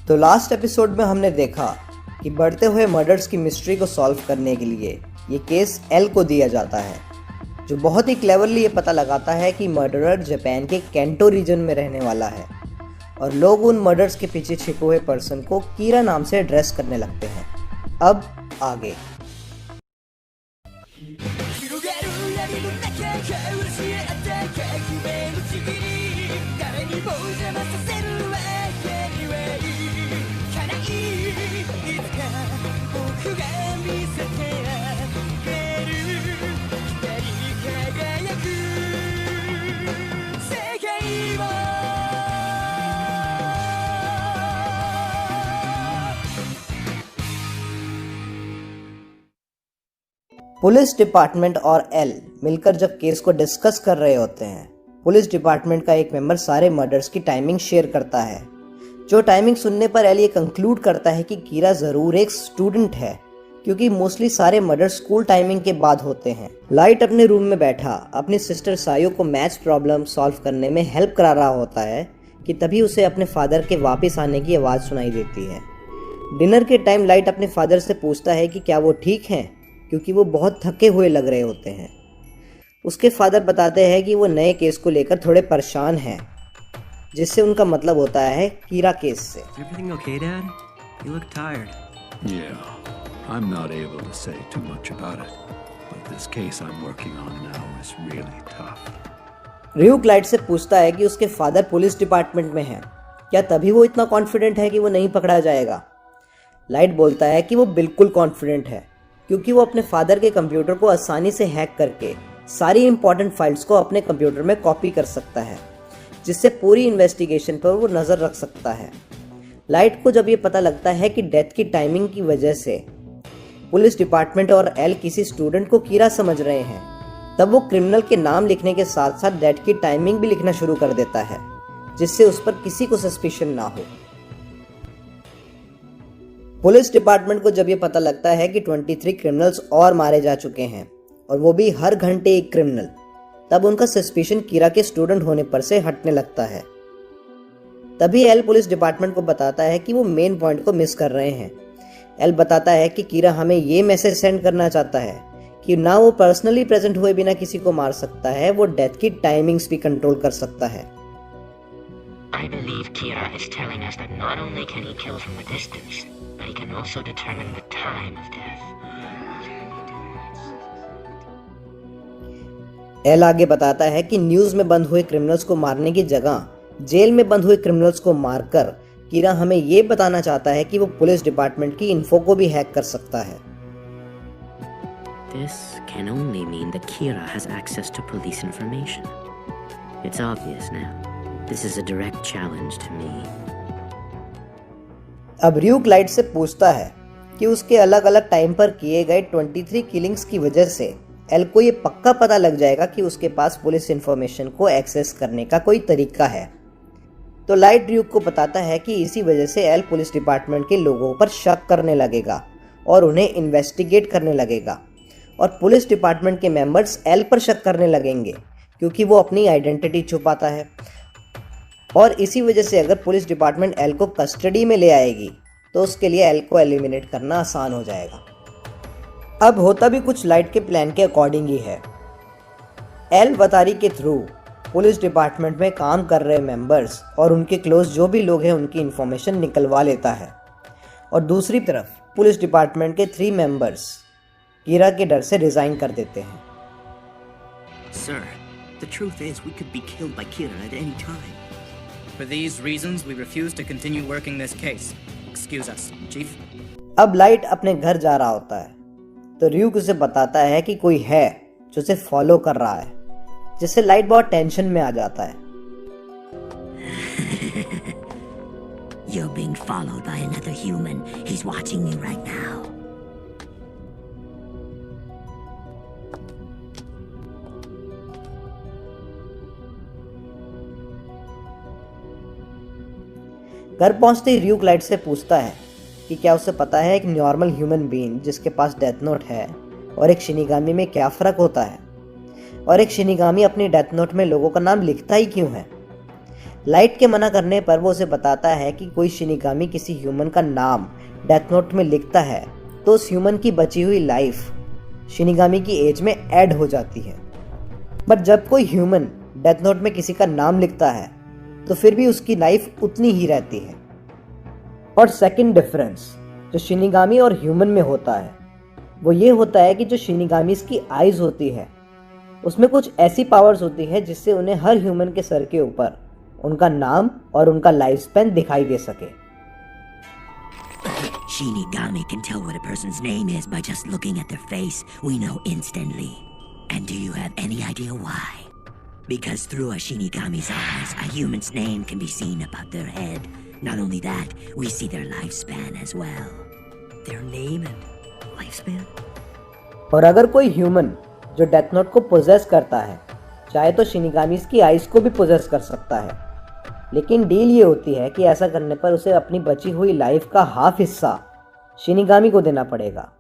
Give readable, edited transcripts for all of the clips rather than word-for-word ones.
तो last episode में हमने देखा कि बढ़ते हुए मर्डर्स की मिस्ट्री को सॉल्व करने के लिए ये केस एल को दिया जाता है, जो बहुत ही क्लेवरली ये पता लगाता है कि मर्डरर जापान के कैंटो रीजन में रहने वाला है और लोग उन मर्डर्स के पीछे छिपे हुए पर्सन को कीरा नाम से एड्रेस करने लगते हैं। अब आगे पुलिस डिपार्टमेंट और एल मिलकर जब केस को डिस्कस कर रहे होते हैं, पुलिस डिपार्टमेंट का एक मेंबर सारे मर्डर्स की टाइमिंग शेयर करता है। जो टाइमिंग सुनने पर एल ये कंक्लूड करता है कि कीरा ज़रूर एक स्टूडेंट है, क्योंकि मोस्टली सारे मर्डर स्कूल टाइमिंग के बाद होते हैं। लाइट अपने रूम में बैठा अपनी सिस्टर सायो को मैथ्स प्रॉब्लम सॉल्व करने में हेल्प करा रहा होता है कि तभी उसे अपने फादर के वापस आने की आवाज़ सुनाई देती है। डिनर के टाइम लाइट अपने फादर से पूछता है कि क्या वो ठीक हैं, क्योंकि वो बहुत थके हुए लग रहे होते हैं। उसके फादर बताते हैं कि वो नए केस को लेकर थोड़े परेशान हैं, जिससे उनका मतलब होता है कीरा केस से। Everything okay, Dad? You look tired. Yeah, I'm not able to say too much about it, but this case I'm working on now is really tough. Ryuk Light से पूछता है कि उसके फादर पुलिस डिपार्टमेंट में हैं, क्या तभी वो इतना कॉन्फिडेंट है कि वो नहीं पकड़ा जाएगा? लाइट बोलता है कि वो बिल्कुल कॉन्फिडेंट है, क्योंकि वो अपने फादर के कंप्यूटर को आसानी से हैक करके सारी इंपॉर्टेंट फाइल्स को अपने कंप्यूटर में कॉपी कर सकता है, जिससे पूरी इन्वेस्टिगेशन पर वो नज़र रख सकता है। लाइट को जब ये पता लगता है कि डेथ की टाइमिंग की वजह से पुलिस डिपार्टमेंट और एल किसी स्टूडेंट को कीरा समझ रहे हैं, तब वो क्रिमिनल के नाम लिखने के साथ साथ डेथ की टाइमिंग भी लिखना शुरू कर देता है, जिससे उस पर किसी को सस्पिशन ना हो। पुलिस डिपार्टमेंट को जब ये पता लगता है कि 23 क्रिमिनल्स और मारे जा चुके हैं, और वो भी हर घंटे एक क्रिमिनल, तब उनका सस्पिशन कीरा के स्टूडेंट होने पर से हटने लगता है। तभी एल पुलिस डिपार्टमेंट को बताता है कि वो मेन पॉइंट को मिस कर रहे हैं। एल बताता है कि कीरा हमें ये मैसेज सेंड करना चाहता है कि ना वो पर्सनली प्रेजेंट हुए बिना किसी को मार सकता है, वो डेथ की टाइमिंग्स भी कंट्रोल कर सकता है। I believe Kira is telling us that not only can he kill from a distance, but he can also determine the time of death. L आगे बताता है कि न्यूज़ में बंद हुए क्रिमिनल्स को मारने की जगह जेल में बंद हुए क्रिमिनल्स को मारकर कीरा हमें ये बताना चाहता है कि वो पुलिस डिपार्टमेंट की इन्फो को भी हैक कर सकता है। This can only mean that Kira has access to police information. It's obvious now. This is a direct challenge to me. अब रियूक लाइट से पूछता है कि उसके अलग अलग टाइम पर किए गए 23 किलिंग्स की वजह से एल को ये पक्का पता लग जाएगा कि उसके पास पुलिस इंफॉर्मेशन को एक्सेस करने का कोई तरीका है। तो लाइट रियूक को बताता है कि इसी वजह से एल पुलिस डिपार्टमेंट के लोगों पर शक करने लगेगा और उन्हें इन्वेस्टिगेट करने लगेगा, और पुलिस डिपार्टमेंट के मेंबर्स एल पर शक करने लगेंगे क्योंकि वो अपनी आइडेंटिटी छुपाता है। और इसी वजह से अगर पुलिस डिपार्टमेंट एल को कस्टडी में ले आएगी तो उसके लिए एल को एलिमिनेट करना आसान हो जाएगा। अब होता भी कुछ लाइट के प्लान के अकॉर्डिंग ही है। एल वतारी के थ्रू पुलिस डिपार्टमेंट में काम कर रहे मेंबर्स और उनके क्लोज जो भी लोग हैं उनकी इन्फॉर्मेशन निकलवा लेता है, और दूसरी तरफ पुलिस डिपार्टमेंट के 3 मेंबर्स कीरा के डर से रिजाइन कर देते हैं। Sir, the truth is we could be killed by Kira at any time. For these reasons, we refuse to continue working this case. Excuse us, Chief. अब लाइट अपने घर जा रहा होता है, तो रियूक उसे बताता है कि कोई है जो उसे फॉलो कर रहा है, जिससे लाइट बहुत टेंशन में आ जाता है। You're being followed by another human. He's watching you right now. घर पहुंचते ही रियूक लाइट से पूछता है कि क्या उसे पता है एक नॉर्मल ह्यूमन बीइंग जिसके पास डेथ नोट है और एक शिनिगामी में क्या फ़र्क होता है, और एक शिनिगामी अपनी डेथ नोट में लोगों का नाम लिखता ही क्यों है। लाइट के मना करने पर वो उसे बताता है कि कोई शिनिगामी किसी ह्यूमन का नाम डेथ नोट में लिखता है तो उस ह्यूमन की बची हुई लाइफ शिनिगामी की एज में ऐड हो जाती है। बट जब कोई ह्यूमन डेथ नोट में किसी का नाम लिखता है तो फिर भी उसकी लाइफ उतनी ही रहती है। और सेकंड डिफरेंस जो शिनिगामी और ह्यूमन में होता है वो ये होता है कि जो शिनिगामीज की आइज होती है उसमें कुछ ऐसी पावर्स होती है जिससे उन्हें हर ह्यूमन के सर के ऊपर उनका नाम और उनका लाइफ स्पैन दिखाई दे सके। Shinigami can tell what a person's name is by just looking at their face. We know instantly. And do you have any idea why? Because through a Shinigami's eyes, a human's name can be seen above their head. Not only that, we see their lifespan as well. Their name and lifespan? और अगर कोई human जो death note को poses करता है चाहे तो शिनिगामीज की आइज को भी पोजेस कर सकता है, लेकिन डील ये होती है कि ऐसा करने पर उसे अपनी बची हुई लाइफ का हाफ हिस्सा शिनिगामी को देना पड़ेगा।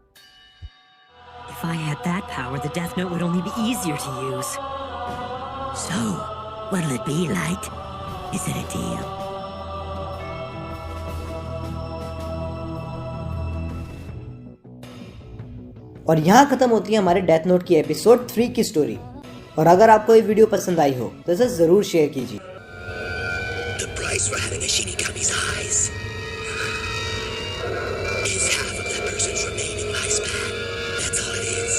If I had that power, the Death Note would only be easier to use. So, what'll it be, Light? Is it a deal? और यहाँ खत्म होती है हमारे डेथ नोट की एपिसोड 3 की स्टोरी। और अगर आपको ये वीडियो पसंद आई हो तो इसे जरूर शेयर कीजिए। The price for having a Shinigami's eyes is half of that person's remaining lifespan. That's all it is.